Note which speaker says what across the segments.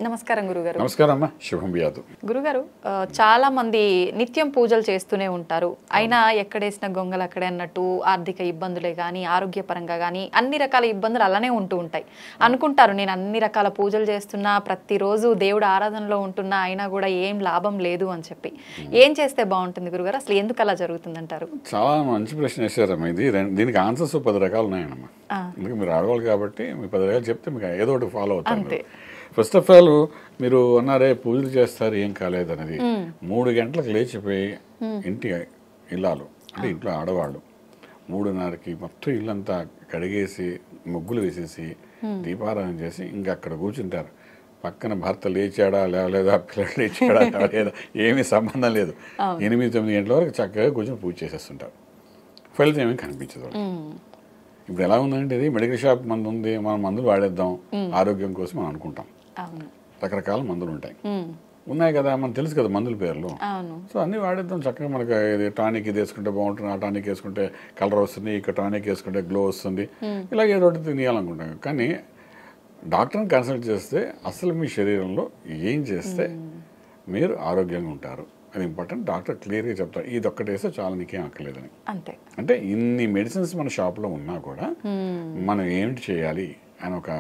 Speaker 1: నమస్కారం గురుగారు.
Speaker 2: నమస్కారం అమ్మా, శుభం వ్యాధు.
Speaker 1: గురుగారు, చాలా మంది నిత్యం పూజలు చేస్తూనే ఉంటారు. అయినా ఎక్కడేసిన గొంగలు అక్కడే అన్నట్టు ఆర్థిక ఇబ్బందులే కానీ ఆరోగ్యపరంగా కానీ అన్ని రకాల ఇబ్బందులు అలానే ఉంటూ ఉంటాయి. అనుకుంటారు నేను అన్ని రకాల పూజలు చేస్తున్నా, ప్రతిరోజు దేవుడు ఆరాధనలో ఉంటున్నా, అయినా కూడా ఏం లాభం లేదు అని చెప్పి ఏం చేస్తే బాగుంటుంది గురుగారు? అసలు ఎందుకు అలా జరుగుతుందంటారు?
Speaker 2: చాలా మంచి ప్రశ్న వేశారమ్మా. దీనికి ఆన్సర్స్ 10 రకాలు ఉన్నాయన్నమ్మా. ఎందుకు మీరు ఆడవాళ్ళు కాబట్టి మీ 10 రకాలు చెప్తే మీకు ఏదో ఒకటి ఫాలో అవుతారు. ఫస్ట్ ఆఫ్ ఆల్ మీరు అన్నారే పూజలు చేస్తారు ఏం కాలేదనేది. 3 గంటలకు లేచిపోయి ఇంటి ఇల్లాలు అంటే ఇంట్లో ఆడవాళ్ళు 3:30కి మొత్తం ఇల్లంతా కడిగేసి ముగ్గులు వేసేసి దీపారాధన చేసి ఇంకా అక్కడ కూర్చుంటారు. పక్కన భర్త లేచాడా లేదా, పిల్లలు లేచాడా లేదా, ఏమీ సంబంధం లేదు. 8-9 గంటల వరకు చక్కగా కూర్చొని పూజ చేసేస్తుంటారు. ఫలితం ఏమీ కనిపించదు. ఇప్పుడు ఎలా ఉందంటే ఇది మెడికల్ షాప్ మందు ఉంది, మనం మందులు వాడేద్దాం ఆరోగ్యం కోసం మనం అనుకుంటాం. రకరకాల మందులు ఉన్నాయి కదా, మనకు తెలుసు కదా మందుల పేర్లు. సో అన్ని వాడేద్దాం చక్కగా. మనకి ఇది టానిక్ ఇది వేసుకుంటే బాగుంటుంది, ఆ టానిక్ వేసుకుంటే కలర్ వస్తుంది, ఇక టానిక్ వేసుకుంటే గ్లో వస్తుంది, ఇలాగ ఏదో ఒకటి తినేయాలనుకుంటాం. కానీ డాక్టర్ని కన్సల్ట్ చేస్తే అసలు మీ శరీరంలో ఏం చేస్తే మీరు ఆరోగ్యంగా ఉంటారు అది ఇంపార్టెంట్. డాక్టర్ క్లియర్గా చెప్తారు ఇది ఒక్కటి వేస్తే చాలా నీకేం అక్కర్లేదని. అంటే ఇన్ని మెడిసిన్స్ మన షాప్లో ఉన్నా కూడా మనం ఏమిటి చేయాలి అని ఒక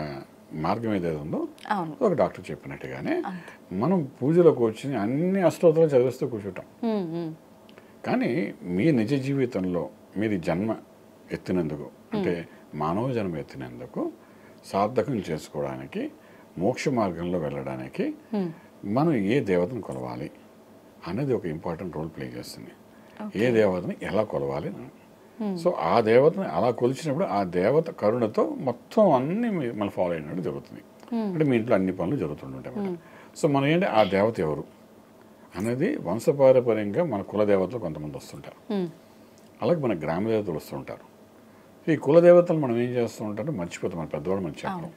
Speaker 2: మార్గం ఏదైతే ఉందో ఒక డాక్టర్ చెప్పినట్టుగానే మనం పూజలో కూర్చుని అన్ని అష్టోత్తరాలు చదివిస్తూ కూర్చుంటాం. కానీ మీ నిజ జీవితంలో మీరు జన్మ ఎత్తినందుకు అంటే మానవ జన్మ ఎత్తినందుకు సార్థకం చేసుకోవడానికి మోక్ష మార్గంలో వెళ్ళడానికి మనం ఏ దేవతను కొలవాలి అనేది ఒక ఇంపార్టెంట్ రోల్ ప్లే చేస్తుంది. ఏ దేవతని ఎలా కొలవాలి. సో ఆ దేవతని అలా కొలిచినప్పుడు ఆ దేవత కరుణతో మొత్తం అన్ని మనం ఫాలో అయినట్టు జరుగుతుంది. అంటే మీ ఇంట్లో అన్ని పనులు జరుగుతుంటాయి. సో మనం ఏంటి ఆ దేవత ఎవరు అనేది వంశపారపర్యంగా మన కులదేవతలు కొంతమంది వస్తుంటారు. అలాగే మన గ్రామ దేవతలు వస్తుంటారు. ఈ కులదేవతలు మనం ఏం చేస్తూ ఉంటారో మర్చిపోతాం. మన పెద్దవాళ్ళు మనం చెప్పడం.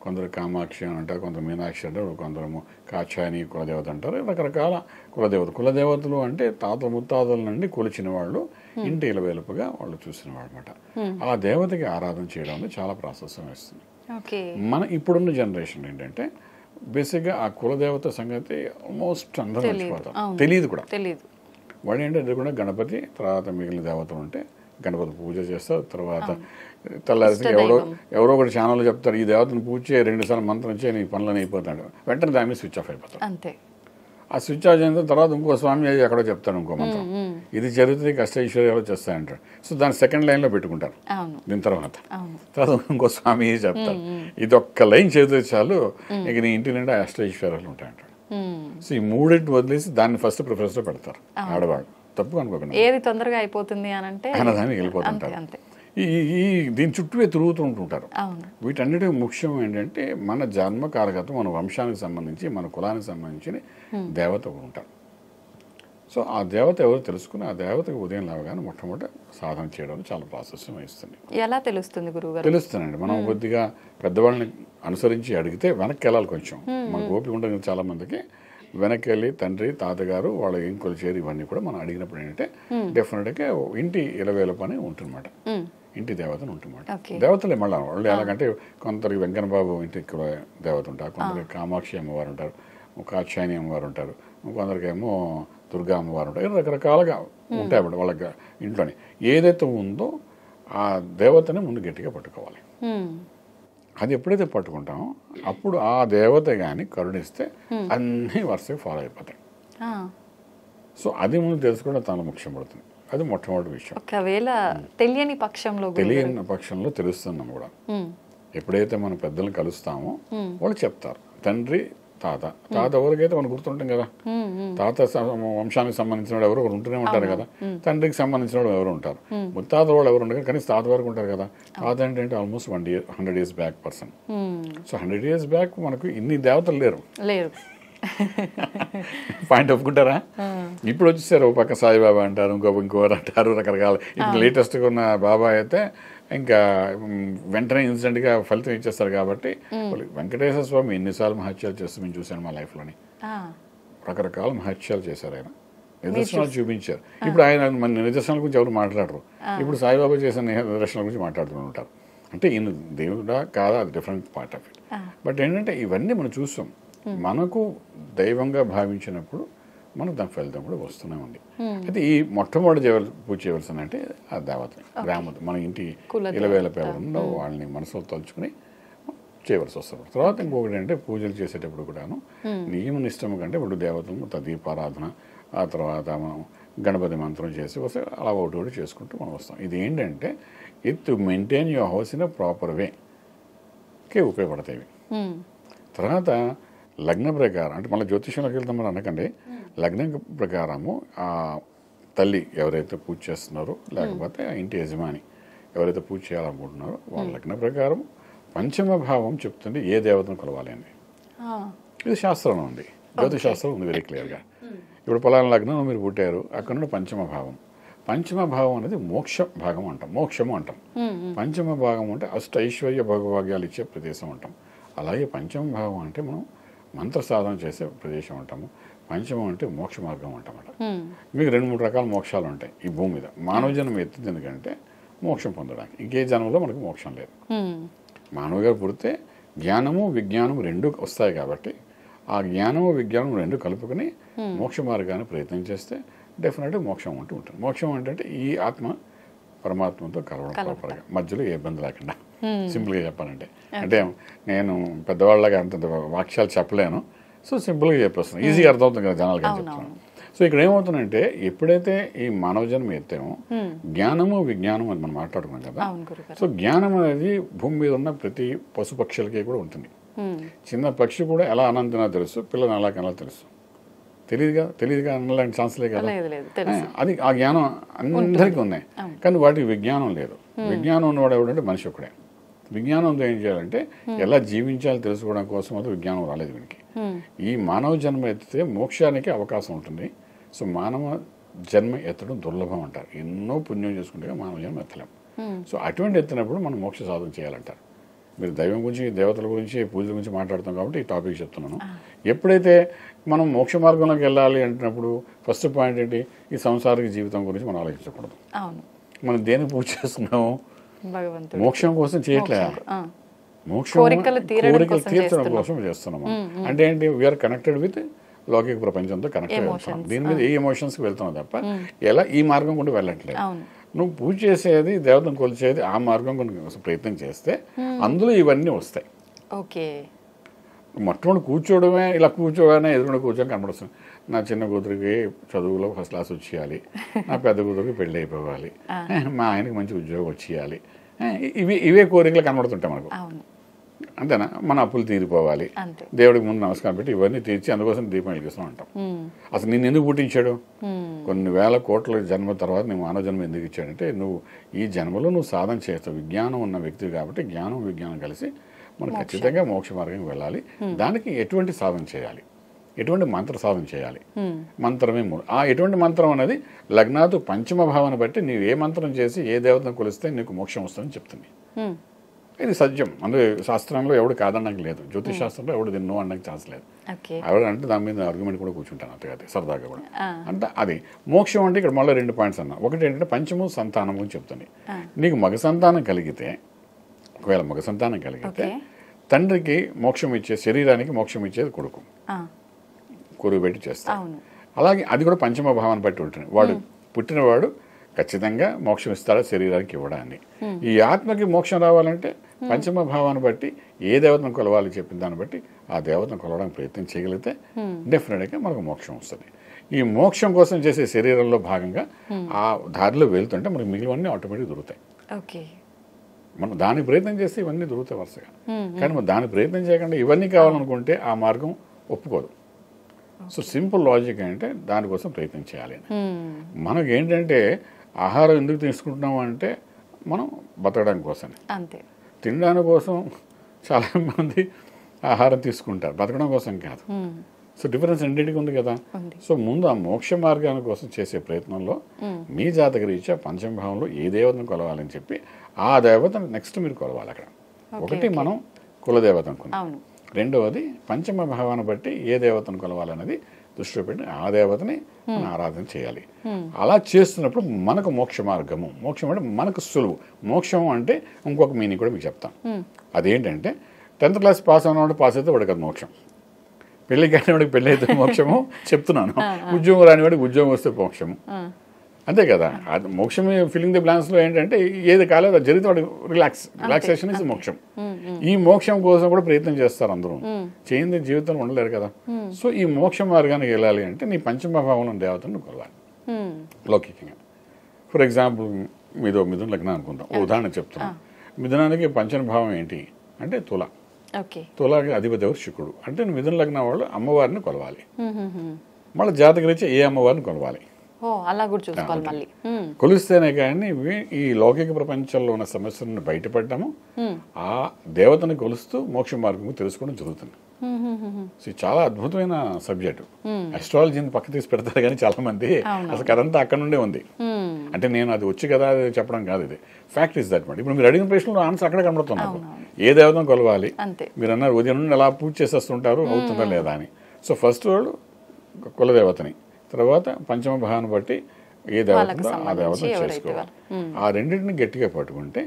Speaker 2: కొందరు కామాక్షి అని అంటారు, కొందరు మీనాక్షి అంటారు, కొందరు కాచాయని కులదేవత అంటారు. రకరకాల కులదేవతలు అంటే తాత ముత్తాతల నుండి కొలిచిన వాళ్ళు ఇంటి ఇలవేలుపుగా వాళ్ళు చూసిన వాళ్ళు అనమాట. ఆ దేవతకి ఆరాధన చేయడం అనేది చాలా ప్రాశస్యం వేస్తుంది. మన ఇప్పుడున్న జనరేషన్ ఏంటంటే బేసిక్గా ఆ కులదేవత సంగతి ఆల్మోస్ట్ అందరూ మర్చిపోతారు, తెలియదు కూడా. వాడు ఏంటంటే అది కూడా గణపతి, తర్వాత మిగిలిన దేవతలు ఉంటే గణపతి పూజ చేస్తారు. తర్వాత తెల్లారి ఎవరో ఒకటి ఛానల్లో చెప్తారు ఈ దేవతను పూజ చేయ 2 సార్లు మంత్రం చేయి నీ పనులను అయిపోతాడు. వెంటనే దాని మీద స్విచ్ ఆఫ్ అయిపోతాడు. ఆ స్విచ్ ఆఫ్ అయిన తర్వాత ఇంకో స్వామి ఎక్కడో చెప్తాడు ఇంకో మంత్రం, ఇది జరుగుతుంది కష్టైశ్వర్యాలు చేస్తాయంటాడు. సో దాన్ని సెకండ్ లైన్లో పెట్టుకుంటారు. దీని తర్వాత ఇంకో స్వామి చెప్తారు ఇది ఒక్క లైన్ చేస్తే చాలు ఇక నీ ఇంటి నిండా అష్టైశ్వర్యాలు ఉంటాయంటాడు. సో ఈ 3 వదిలేసి దాన్ని ఫస్ట్ ప్రిఫరెన్స్లో పెడతారు ఆడవాళ్ళు. తప్పు అనుకోకుండా
Speaker 1: ఏది తొందరగా అయిపోతుంది అని అంటే
Speaker 2: దానికి వెళ్ళిపోతుంటారు. దీని చుట్టూ తిరుగుతుంటుంటారు. వీటన్నిటి ముఖ్యం ఏంటంటే మన జన్మకారకత్వం, మన వంశానికి సంబంధించి మన కులానికి సంబంధించిన దేవత ఉంటారు. సో ఆ దేవత ఎవరు తెలుసుకుని ఆ దేవతకు ఉదయం లేవగానే మొట్టమొదటి సాధన చేయడం చాలా ప్రాశస్యం వహిస్తుంది.
Speaker 1: ఎలా తెలుస్తుంది గురువుగారు?
Speaker 2: తెలుస్తుందండి. మనం కొద్దిగా పెద్దవాళ్ళని అనుసరించి అడిగితే వెనక్కి వెళ్ళాలి. కొంచెం మనకు ఓపిక ఉంటుంది చాలా మందికి. వెనక్కి వెళ్ళి తండ్రి తాతగారు వాళ్ళ ఏం కొలిచేరు ఇవన్నీ కూడా మనం అడిగినప్పుడు ఏంటంటే డెఫినెట్గా ఇంటి ఇలవేల పని ఉంటుందన్నమాట. ఇంటి దేవతను ఉంటుందన్నమాట. దేవతలే మళ్ళీ వాళ్ళు ఎలాగంటే కొందరికి వెంకన్నబాబు ఇంటి దేవత ఉంటారు, కొందరికి కామాక్షి అమ్మవారు ఉంటారు, కాచాయని అమ్మవారు ఉంటారు, కొందరికేమో దుర్గా అమ్మవారు ఉంటారు. రకరకాలుగా ఉంటాయి అన్నమాట వాళ్ళకి ఇంట్లోని. ఏదైతే ఉందో ఆ దేవతని ముందు గట్టిగా పట్టుకోవాలి. అది ఎప్పుడైతే పట్టుకుంటామో అప్పుడు ఆ దేవత కానీ కరుణిస్తే అన్నీ వరుసగా ఫాలో అయిపోతాయి. సో అది ముందు తెలుసుకోవడం చాలా ముఖ్యం పడుతుంది. అది మొట్టమొదటి విషయం.
Speaker 1: ఒకవేళ తెలియని పక్షంలో
Speaker 2: తెలుస్తున్నాం కూడా. ఎప్పుడైతే మనం పెద్దలను కలుస్తామో వాళ్ళు చెప్తారు. తండ్రి తాత ఎవరికైతే మనం గుర్తుంటాం కదా. తాత వంశానికి సంబంధించిన వాడు ఎవరు ఒకరు ఉంటూనే ఉంటారు కదా. తండ్రికి సంబంధించిన వాడు ఎవరు ఉంటారు. ముత్తాత వాళ్ళు ఎవరు ఉంటారు, కనీసం తాత వరకు ఉంటారు కదా. తాత ఏంటంటే almost 100 years back person. So 100 years back మనకు ఇన్ని దేవతలు లేరు. పాయింట్ ఒప్పుకుంటారా? ఇప్పుడు వచ్చేసారు ఒక పక్క సాయిబాబా అంటారు, ఇంకోరు అంటారు, రకరకాల. ఇప్పుడు లేటెస్ట్గా ఉన్న బాబా అయితే ఇంకా వెంటనే ఇన్సిడెంట్గా ఫలితం ఇచ్చేస్తారు. కాబట్టి వెంకటేశ్వర స్వామి ఎన్నిసార్లు మహత్యాలు చేస్తూ మేము చూశాను మా లైఫ్లోని. రకరకాల మహత్యాలు చేశారు ఆయన. నిదర్శనాలు చూపించారు. ఇప్పుడు ఆయన మన నిదర్శనాల గురించి ఎవరు మాట్లాడరు. ఇప్పుడు సాయిబాబా చేసిన నిదర్శనాల గురించి మాట్లాడుతూ ఉంటారు. అంటే ఈయన దేవుడా కాదా అది different part of it. But ఏంటంటే ఇవన్నీ మనం చూస్తాం. మనకు దైవంగా భావించినప్పుడు మనకు దాని ఫలితం కూడా వస్తూనే ఉంది. అయితే ఈ మొట్టమొదటి పూజ చేయవలసిన అంటే ఆ దేవత గ్రామ మన ఇంటి ఇలవేల పేరుందో వాళ్ళని మనసులో తలుచుకుని చేయవలసి వస్తుంది. తర్వాత ఇంకొకటి అంటే పూజలు చేసేటప్పుడు కూడాను నియమ నిష్టము కంటే ఇప్పుడు దేవతలు దీపారాధన, ఆ తర్వాత మనం గణపతి మంత్రం చేసి వస్తే అలా ఒకటి చేసుకుంటూ మనం వస్తాం. ఇది ఏంటంటే to maintain your house in a proper వేకే ఉపయోగపడతాయి. తర్వాత లగ్న ప్రకారం అంటే మళ్ళీ జ్యోతిష్యంలోకి వెళ్తాం మనం అనకండి, లగ్నం ప్రకారము ఆ తల్లి ఎవరైతే పూజ చేస్తున్నారో లేకపోతే ఆ ఇంటి యజమాని ఎవరైతే పూజ చేయాలనుకుంటున్నారో వాళ్ళ లగ్న ప్రకారం పంచమ భావం చెప్తుంది ఏ దేవతను కొలవాలి అని. ఇది శాస్త్రంలో ఉంది, జ్యోతిష్ శాస్త్రం ఉంది వెరీ క్లియర్గా. ఇప్పుడు పలానా లగ్నంలో మీరు పుట్టారు, అక్కడ నుండి పంచమ భావం. పంచమ భావం అనేది మోక్ష భాగం అంటాం, మోక్షము అంటాం. పంచమ భాగం అంటే అష్ట ఐశ్వర్య భోగభాగ్యాలు ఇచ్చే ప్రదేశం అంటాం. అలాగే పంచమ భావం అంటే మనం మంత్ర సాధన చేసే ప్రదేశం అంటాము. పంచమం అంటే మోక్ష మార్గం అంటామట. మీకు 2-3 రకాల మోక్షాలు ఉంటాయి ఈ భూమి మీద. మానవ జన్మ ఎత్తింది ఎందుకంటే మోక్షం పొందడానికి, ఇంకే జన్మలో మనకు మోక్షం లేదు. మానవుగా పుడితే జ్ఞానము విజ్ఞానం 2 వస్తాయి కాబట్టి ఆ జ్ఞానము విజ్ఞానం 2 కలుపుకొని మోక్ష మార్గాన్ని ప్రయత్నం చేస్తే డెఫినెట్గా మోక్షం అంటూ ఉంటుంది. మోక్షం అంటే ఈ ఆత్మ పరమాత్మతో కలవడం ప్రాపర్గా, మధ్యలో ఏ ఇబ్బంది లేకుండా. సింపుల్గా చెప్పాలంటే, అంటే నేను పెద్దవాళ్ళగా అంత వాక్యాలు చెప్పలేను, సో సింపుల్గా చెప్పేస్తున్నాను, ఈజీగా అర్థమవుతుంది కదా జనాలుగా చెప్తున్నాను. సో ఇక్కడ ఏమవుతుందంటే ఎప్పుడైతే ఈ మానవ జన్మ ఎత్తామో జ్ఞానము విజ్ఞానం అని మనం మాట్లాడుకున్నాం కదా. సో జ్ఞానం అనేది భూమి మీద ఉన్న ప్రతి పశుపక్షులకి కూడా ఉంటుంది. చిన్న పక్షి కూడా ఎలా అనంతనా తెలుసు, పిల్లలు ఎలా కనాలో తెలుసు. తెలియదుగా అనలాంటి ఛాన్స్లే కదా. అది ఆ జ్ఞానం అందరికీ ఉన్నాయి, కానీ వాటికి విజ్ఞానం లేదు. విజ్ఞానం ఉన్నవాడు ఎవడంటే మనిషి ఒక్కడే. విజ్ఞానంతో ఏం చేయాలంటే ఎలా జీవించాలో తెలుసుకోవడం కోసం అది విజ్ఞానం రాలేదు వీనికి. ఈ మానవ జన్మ ఎత్తితే మోక్షానికి అవకాశం ఉంటుంది. సో మానవ జన్మ ఎత్తడం దుర్లభం అంటారు. ఎన్నో పుణ్యం చేసుకుంటే మానవ జన్మ ఎత్తలేం. సో అటువంటి ఎత్తినప్పుడు మనం మోక్ష సాధన చేయాలంటారు. మీరు దైవం గురించి, దేవతల గురించి, పూజల గురించి మాట్లాడుతాం కాబట్టి ఈ టాపిక్ చెప్తున్నాను. ఎప్పుడైతే మనం మోక్ష మార్గంలోకి వెళ్ళాలి అంటున్నప్పుడు ఫస్ట్ పాయింట్ ఏంటి, ఈ సంసారిక జీవితం గురించి మనం ఆలోచించకూడదు. మనం దేనికి పూజ చేస్తున్నాము? మోక్షం కోసం చేయట్లేదు, మోక్షం కోరికలు తీర్చడం కోసం చేస్తున్నాము. అంటే ఏంటి, వీఆర్ కనెక్టెడ్ విత్ లౌకిక ప్రపంచంతో కనెక్టెడ్ వెళ్తున్నాం. దీని మీద ఏ ఎమోషన్స్కి వెళ్తున్నాం తప్ప ఎలా ఈ మార్గం కూడా వెళ్ళట్లేదు. నువ్వు పూజ చేసేది, దేవతను కొలిచేది ఆ మార్గం కొన్ని ప్రయత్నం చేస్తే అందులో ఇవన్నీ వస్తాయి.
Speaker 1: ఓకే,
Speaker 2: మొట్టమొదటి కూర్చోవడమే, ఇలా కూర్చోగానే ఎదురుకుండా కూర్చొని కనబడుతుంది. నా చిన్న కూతురికి చదువులో ఫస్ట్ క్లాస్ వచ్చేయాలి, నా పెద్ద కూతురికి పెళ్ళి అయిపోవాలి, మా ఆయనకి మంచి ఉద్యోగం వచ్చేయాలి, ఇవే కోరికలు కనబడుతుంటాయి మనకు. అంతేనా? మన అప్పులు తీరిపోవాలి, దేవుడికి ముందు నమస్కారం పెట్టి ఇవన్నీ తీర్చి అందుకోసం దీపం వెలిగిస్తూ ఉంటాం. అసలు నిన్ను ఎందుకు పుట్టించాడు? కొన్ని వేల కోట్ల జన్మ తర్వాత నీ మానవ జన్మ ఎందుకు ఇచ్చాడంటే నువ్వు ఈ జన్మలో నువ్వు సాధన చేస్తావు. విజ్ఞానం ఉన్న వ్యక్తి కాబట్టి జ్ఞానం విజ్ఞానం కలిసి మనం ఖచ్చితంగా మోక్ష మార్గం వెళ్ళాలి. దానికి ఎటువంటి సాధన చేయాలి, ఎటువంటి మంత్ర సాధన చేయాలి? మంత్రమే ఆ ఎటువంటి మంత్రం అనేది లగ్నాతు పంచమ భావన బట్టి నీవు ఏ మంత్రం చేసి ఏ దేవతను కొలిస్తే నీకు మోక్షం వస్తుందని చెప్తుంది. ఇది సత్యం. అందుకే శాస్త్రంలో ఎవడు కాదనడానికి లేదు, జ్యోతిష్ శాస్త్రంలో ఎవడు దీన్ని నో అనడానికి ఛాన్స్ లేదు. ఎవరు అంటే దాని మీద ఆర్గ్యుమెంట్ కూడా కూర్చుంటాను అంతగా సరదాగా కూడా. అంటే అది మోక్షం అంటే ఇక్కడ మళ్ళీ 2 పాయింట్స్ అన్నా. ఒకటి ఏంటంటే పంచము సంతానం అని చెప్తుంది. నీకు మగ సంతానం కలిగితే, ఒకవేళ మగ సంతానం కలిగితే తండ్రికి మోక్షం ఇచ్చే, శరీరానికి మోక్షం ఇచ్చేది కొడుకు, కొరువు పెట్టి చేస్తాడు. అలాగే అది కూడా పంచమ భావాన్ని బట్టి ఉంటుంది. వాడు పుట్టినవాడు ఖచ్చితంగా మోక్షం ఇస్తాడా శరీరానికి ఇవ్వడాన్ని. ఈ ఆత్మకి మోక్షం రావాలంటే పంచమ భావాన్ని బట్టి ఏ దేవతను కొలవాలి చెప్పిన దాన్ని బట్టి ఆ దేవతను కొలవడానికి ప్రయత్నం చేయగలిగితే డెఫినెట్గా మనకు మోక్షం వస్తుంది. ఈ మోక్షం కోసం చేసే శరీరంలో భాగంగా ఆ దారిలో వెళ్తుంటే మనకు మిగిలివన్నీ ఆటోమేటిక్ దొరుకుతాయి. మనం దానికి ప్రయత్నం చేస్తే ఇవన్నీ దొరుకుతాయి వరుసగా. కానీ మనం దానికి ప్రయత్నం చేయకుండా ఇవన్నీ కావాలనుకుంటే ఆ మార్గం ఒప్పుకోదు. సో సింపుల్ లాజిక్ అంటే దానికోసం ప్రయత్నం చేయాలి. మనకు ఏంటంటే ఆహారం ఎందుకు తీసుకుంటున్నాం అంటే మనం బతకడానికి కోసమే. తినడానికి కోసం చాలామంది ఆహారం తీసుకుంటారు, బతకడం కోసం కాదు. సో డిఫరెన్స్ రెండింటికి ఉంది కదా. సో ముందు ఆ మోక్ష మార్గాల కోసం చేసే ప్రయత్నంలో మీ జాతక రీత్యా పంచమ భావంలో ఏ దేవతను కొలవాలని చెప్పి ఆ దేవతను నెక్స్ట్ మీరు కొలవాలి. అక్కడ ఒకటి మనం కులదేవత అనుకున్నాం, రెండవది పంచమ భావాన్ని బట్టి ఏ దేవతను కొలవాలనేది దృష్టిలో పెట్టి ఆ దేవతని మనం ఆరాధన చేయాలి. అలా చేస్తున్నప్పుడు మనకు మోక్ష మార్గము, మోక్షం అంటే మనకు సులువు. మోక్షం అంటే ఇంకొక మీనింగ్ కూడా మీకు చెప్తాను. అదేంటంటే 10th క్లాస్ పాస్ అయినవాడు పాస్ అయితే వాడికి అది మోక్షం. పెళ్లి కానివాడికి పెళ్లి అయితే మోక్షము చెప్తున్నాను, ఉద్యోగం రానివాడికి ఉద్యోగం వస్తే మోక్షము, అంతే కదా. అది మోక్షం ఫిల్లింగ్ ది బ్లాంక్స్ లో ఏంటంటే ఏది కాలేదు అది జరిగితే వాడు రిలాక్సేషన్ ఇస్ మోక్షం. ఈ మోక్షం కోసం కూడా ప్రయత్నం చేస్తారు అందరూ, చేయింది జీవితంలో ఉండలేరు కదా. సో ఈ మోక్ష మార్గానికి వెళ్ళాలి అంటే నీ పంచమభావంలో దేవతను కొలవాలి లౌకికంగా. ఫర్ ఎగ్జాంపుల్ మిథున లగ్నం అనుకుందాం, ఉదాహరణ చెప్తున్నాం. మిథునానికి పంచమభావం ఏంటి అంటే తుల. తులాకి అధిపతి ఎవరు శుక్రుడు. అంటే మిథున లగ్నం వాళ్ళు అమ్మవారిని కొలవాలి. మళ్ళీ జాతకరీత్యా ఏ అమ్మవారిని కొలవాలి,
Speaker 1: అలా కూడా చూసుకోవాలి మళ్ళీ.
Speaker 2: కొలిస్తేనే కానీ ఈ లౌకిక ప్రపంచంలో ఉన్న సమస్యలను బయటపడ్డాము, ఆ దేవతను కొలుస్తూ మోక్ష మార్గం తెలుసుకోవడం జరుగుతుంది. సో చాలా అద్భుతమైన సబ్జెక్టు. అస్ట్రాలజీని పక్క తీసి పెడతారు కానీ చాలా మంది అసలు కదంతా అక్కడ నుండే ఉంది. అంటే నేను అది వచ్చి కదా అది చెప్పడం కాదు, ఇది ఫ్యాక్ట్ ఇస్ దట్ మాట. ఇప్పుడు మీరు అడిగిన ప్రశ్నలో ఆన్సర్ అక్కడే కనబడుతున్నారు. ఏ దేవతను కొలవాలి, మీరు అన్నారు ఉదయం నుండి ఎలా పూజ చేసేస్తుంటారు అవుతుందా లేదా అని. సో ఫస్ట్ వాళ్ళు కులదేవతని, తర్వాత పంచమ భావాన్ని బట్టి ఏ దేవత ఉందో ఆ దేవతను చేసుకోవాలి. ఆ రెండింటిని గట్టిగా పట్టుకుంటే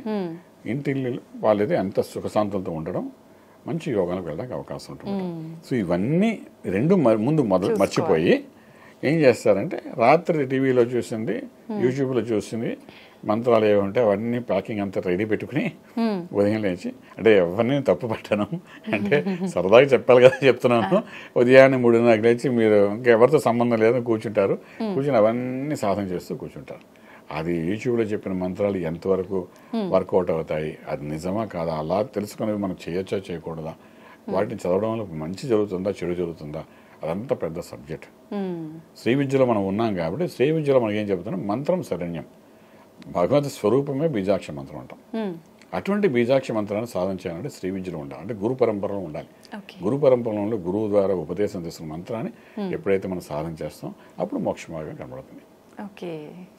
Speaker 2: ఇంటిల్లు వాళ్ళది అంత సుఖశాంతంతో ఉండడం, మంచి యోగాలకు వెళ్ళడానికి అవకాశం ఉంటుంది. సో ఇవన్నీ రెండు ముందు మర్చిపోయి ఏం చేస్తారంటే రాత్రి టీవీలో చూసింది, యూట్యూబ్లో చూసింది మంత్రాలు ఏమంటే అవన్నీ ప్యాకింగ్ అంతా రెడీ పెట్టుకుని ఉదయం లేచి, అంటే ఎవరిని తప్పు పట్టాను అంటే సరదాగా చెప్పాలి కదా చెప్తున్నాను, ఉదయాన్నే 3:30 లేచి మీరు ఇంకెవరితో సంబంధం లేదని కూర్చుంటారు, కూర్చుని అవన్నీ సాధన చేస్తూ కూర్చుంటారు. అది యూట్యూబ్లో చెప్పిన మంత్రాలు ఎంతవరకు వర్కౌట్ అవుతాయి, అది నిజమా కాదా, అలా తెలుసుకునేవి మనం చేయొచ్చా చేయకూడదా, వాటిని చదవడం వల్ల మంచి జరుగుతుందా చెడు జరుగుతుందా, అదంతా పెద్ద సబ్జెక్ట్. శ్రీ విద్యలో మనం ఉన్నాం కాబట్టి శ్రీ విద్యలో మనకి ఏం చెబుతున్నాం, మంత్రం శరణ్యం, భగవత్ స్వరూపమే బీజాక్ష మంత్రం అంటాం. అటువంటి బీజాక్ష మంత్రాన్ని సాధన చేయాలంటే శ్రీ విద్యలో ఉండాలి, అంటే గురు పరంపరలో ఉండాలి. గురు పరంపరలో గురువు ద్వారా ఉపదేశం తీసుకున్న మంత్రాన్ని ఎప్పుడైతే మనం సాధన చేస్తాం అప్పుడు మోక్ష మార్గం కనబడుతుంది.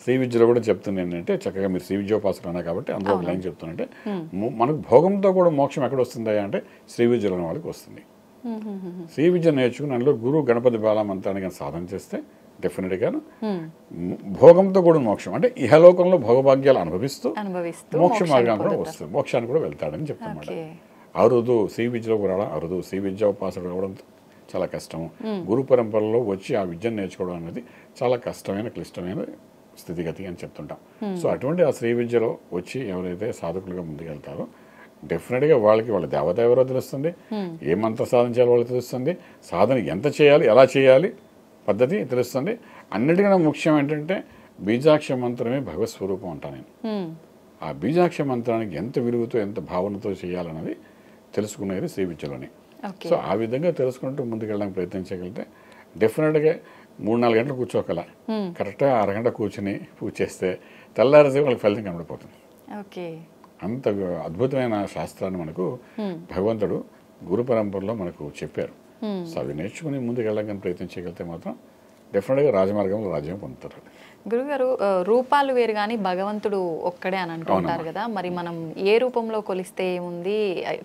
Speaker 2: శ్రీ విద్యలో కూడా చెప్తుంది ఏంటంటే, చక్కగా మీరు శ్రీ విద్యోపాసకులు అన్నా కాబట్టి అందులో ఒక లైన్ చెప్తున్నంటే, మనకు భోగంతో కూడా మోక్షం ఎక్కడ వస్తుందా అంటే శ్రీ విద్యలో వాళ్ళకి వస్తుంది. శ్రీ విద్య నేర్చుకుని అందులో గురు గణపతి బాల మంత్రాన్ని కానీ సాధన చేస్తే డెఫినెట్గా భోగంతో కూడా మోక్షం, అంటే ఇహలోకంలో భోగభాగ్యాలు అనుభవిస్తూ మోక్ష మార్గాన్ని కూడా వస్తుంది, మోక్షాన్ని కూడా వెళ్తాడని చెప్తామాట. అరుదు శ్రీ విద్యలోకి రావడం, అరుదు శ్రీ విద్యోపాసకుడు రావడం చాలా కష్టం. గురు పరంపరలో వచ్చి ఆ విద్యను నేర్చుకోవడం అనేది చాలా కష్టమైన క్లిష్టమైన స్థితిగతి అని చెప్తుంటాం. సో అటువంటి ఆ శ్రీ విద్యలో వచ్చి ఎవరైతే సాధకులుగా ముందుకెళ్తారో డెఫినెట్గా వాళ్ళకి వాళ్ళ దేవత ఎవరో తెలుస్తుంది, ఏ మంత్ర సాధన చేయాలో వాళ్ళకి తెలుస్తుంది, సాధన ఎంత చేయాలి ఎలా చేయాలి పద్ధతి తెలుస్తుంది. అన్నిటికన్నా ముఖ్యం ఏంటంటే బీజాక్ష మంత్రమే భగవత్ స్వరూపం అంటా నేను. ఆ బీజాక్ష మంత్రానికి ఎంత విలువతో ఎంత భావనతో చేయాలన్నది తెలుసుకునేది శ్రీ విద్యలోనే. సో ఆ విధంగా తెలుసుకుంటూ ముందుకెళ్ళడానికి ప్రయత్నించగలిగితే డెఫినెట్గా 3-4 గంటలు కూర్చోకల కరెక్ట్గా అరగంట కూర్చుని పూజ చేస్తే తెల్లారితే వాళ్ళకి ఫలితం కనబడిపోతుంది. అంత అద్భుతమైన శాస్త్రాన్ని మనకు భగవంతుడు గురు పరంపరలో మనకు చెప్పారు. సో అవి నేర్చుకుని ముందుకు వెళ్ళడానికి ప్రయత్నం చేయగలిగితే మాత్రం డెఫినెట్గా రాజమార్గంలో రాజ్యం పొందుతారు.
Speaker 1: గురుగారు, రూపాలు వేరు కానీ భగవంతుడు ఒక్కడే అని అంటుంటారు కదా, మరి మనం ఏ రూపంలో కొలిస్తే ఏముంది,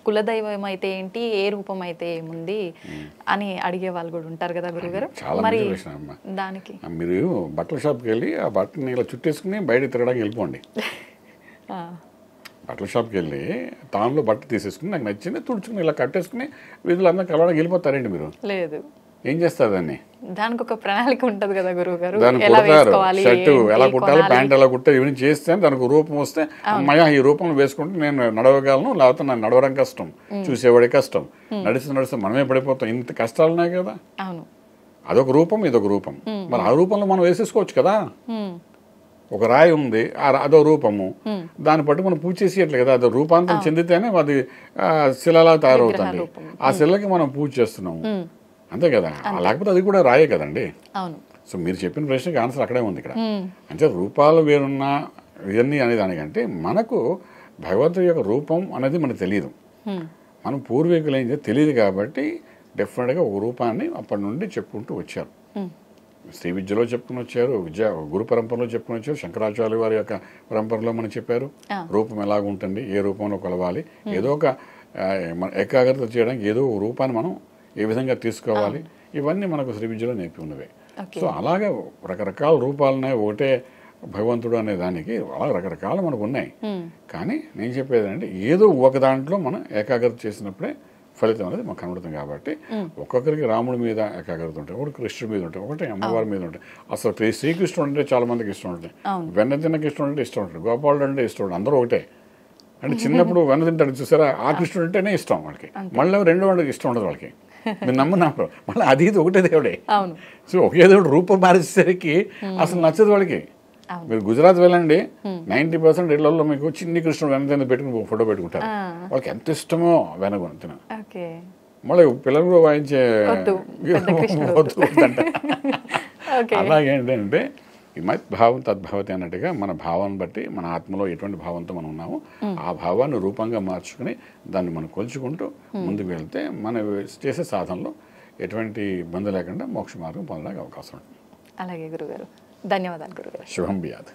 Speaker 1: కులదైవం అయితే ఏంటి, ఏ రూపం అయితే ఏముంది అని అడిగే వాళ్ళు కూడా ఉంటారు కదా గురుగారు. మరి దానికి
Speaker 2: మీరు బట్టల షాప్కి వెళ్ళి ఆ బట్టని ఇలా చుట్టేసుకుని బయట తిరగడానికి వెళ్ళిపోండి. బట్టల షాప్కి వెళ్ళి తానులో బట్ట తీసేసుకుని నాకు నచ్చింది తుడుచుకుని ఇలా కట్టేసుకుని వీధులందరూ కలవడానికి వెళ్ళిపోతారండి. మీరు లేదు ఏం చేస్తారు దాన్ని,
Speaker 1: దానికి ఒక ప్రణాళిక ఉంటుంది కదా గురువు గారు,
Speaker 2: దాన్ని కుడతారు, షర్ట్ ఎలా కుట్టాలి, ప్యాంట్ ఎలా కుట్టాలి, ఇవన్నీ చేస్తే దానికి రూపం వస్తే అమ్మాయి ఈ రూపంలో వేసుకుంటే నేను నడవగలను, లేకపోతే నాకు నడవడం కష్టం, చూసేవాడే కష్టం, నడిస్తే మనమే పడిపోతాం, ఇంత కష్టాలు ఉన్నాయి కదా. అదొక రూపం ఇదొక రూపం, మరి ఆ రూపంలో మనం వేసేసుకోవచ్చు కదా. ఒక రాయి ఉంది అదో రూపము, దాన్ని బట్టి మనం పూజ చేసేయట్లే కదా, అదో రూపాంతరం చెందితేనే అది శిలలా తయారవుతుంది, ఆ శిలకి మనం పూజ చేస్తున్నాము అంతే కదా, లేకపోతే అది కూడా రాయే కదండి. సో మీరు చెప్పిన ప్రశ్నకి ఆన్సర్ అక్కడే ఉంది ఇక్కడ. అంటే రూపాలు వేరున్నా ఇవన్నీ అనే దానికంటే మనకు భగవంతుడి యొక్క రూపం అనేది మనకు తెలియదు, మనం పూర్వీకులు ఏం తెలియదు కాబట్టి డెఫినెట్గా ఒక రూపాన్ని అప్పటి నుండి చెప్పుకుంటూ వచ్చారు. శ్రీ విద్యలో చెప్పుకుని వచ్చారు, గురు పరంపరలో చెప్పుకుని వచ్చారు, శంకరాచార్య వారి యొక్క పరంపరలో మనం చెప్పారు రూపం ఎలాగుంటుంది, ఏ రూపంలో కొలవాలి, ఏదో ఒక ఏకాగ్రత చేయడానికి ఏదో ఒక రూపాన్ని మనం ఏ విధంగా తీసుకోవాలి, ఇవన్నీ మనకు శ్రీ విద్యలో నేర్పి ఉన్నవే. సో అలాగే రకరకాల రూపాలున్నాయి, ఒకటే భగవంతుడు అనే దానికి అలా రకరకాలు మనకు ఉన్నాయి. కానీ నేను చెప్పేది అంటే ఏదో ఒక దాంట్లో మనం ఏకాగ్రత చేసినప్పుడే ఫలితం అనేది మాకు కనబడుతుంది. కాబట్టి ఒక్కొక్కరికి రాముడి మీద ఏకాగ్రత ఉంటాయి, ఒకటి కృష్ణుడి మీద ఉంటాయి, ఒకటి అమ్మవారి మీద ఉంటాయి. అసలు శ్రీకృష్ణుడు అంటే చాలా మందికి ఇష్టం ఉంటుంది, వెన్న తిన్న కృష్ణుడు అంటే ఇష్టం ఉంటుంది, గోపాలుడు అంటే ఇష్టం ఉంటుంది, అందరూ ఒకటే. అంటే చిన్నప్పుడు వెన్న తింటాడు చూసారా, ఆ కృష్ణుడు అంటేనే ఇష్టం వాళ్ళకి. మళ్ళీ రెండో వాడికి ఇష్టం ఉండదు వాళ్ళకి. మీరు నమ్మరు, మళ్ళీ అది ఇది ఒకటే దేవుడే. సో ఒకే దేవుడు రూపం మారేసరికి అసలు నచ్చదు వాళ్ళకి. మీరు గుజరాత్ వెళ్ళండి, 90% ఇళ్లలో మీకు చిన్ని కృష్ణుడు వెనక పెట్టుకుని ఫోటో పెట్టుకుంటారు. వాళ్ళకి ఎంత ఇష్టమో వెనగొని తిన. మళ్ళీ పిల్లలు కూడా వాయించే వద్దంట. అలాగేంటంటే మత్ భావం తద్భావతి అన్నట్టుగా మన భావాన్ని బట్టి మన ఆత్మలో ఎటువంటి భావంతో మనం ఉన్నామో ఆ భావాన్ని రూపంగా మార్చుకుని దాన్ని మనం కొలుచుకుంటూ ముందుకు వెళ్తే మనం చేసే సాధనలో ఎటువంటి ఇబ్బంది లేకుండా మోక్ష మార్గం పొందడానికి అవకాశం ఉంటుంది.
Speaker 1: అలాగే గురుగారు, ధన్యవాదాలు గురుగారు.
Speaker 2: శుభం బియాద్.